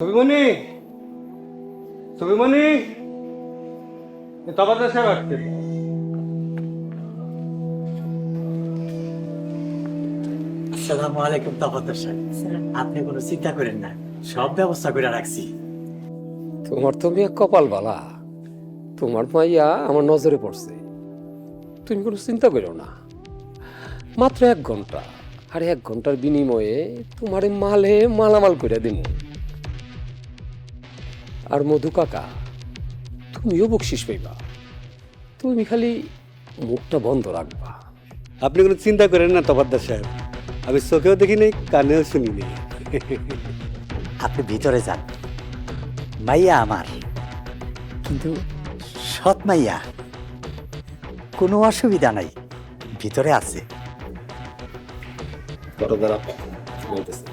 ছবিমণি, ছবিমণি, তবাদা সাহেব আসছে। আসসালামু আলাইকুম তফাদ্দার সাহেব। আপনি কোনো চিন্তা করেন না, সব ব্যবস্থা করে রাখছি। তোমার তো মেয়ে কপাল বালা, তোমার মাইয়া আমার নজরে পড়ছে। তুমি কোনো চিন্তা করো না, মাত্র 1 ঘন্টা, আর 1 ঘন্টার বিনিময়ে তোমার মালে মালামাল করে দিন। আর মধু কাকা, তুমিও বকশিস পাইবা, তুমি খালি মুখটা বন্ধ রাখবা। আপনি কোনো চিন্তা করেন না তবাদ্দার সাহেব, আমি চোখেও দেখি নাই, কানেও শুনি নাই। আপনি ভিতরে যান, মাইয়া আমার, কিন্তু সৎ মাইয়া, কোনো অসুবিধা নাই, ভিতরে আছে। বড় দ্বারা বলতেছে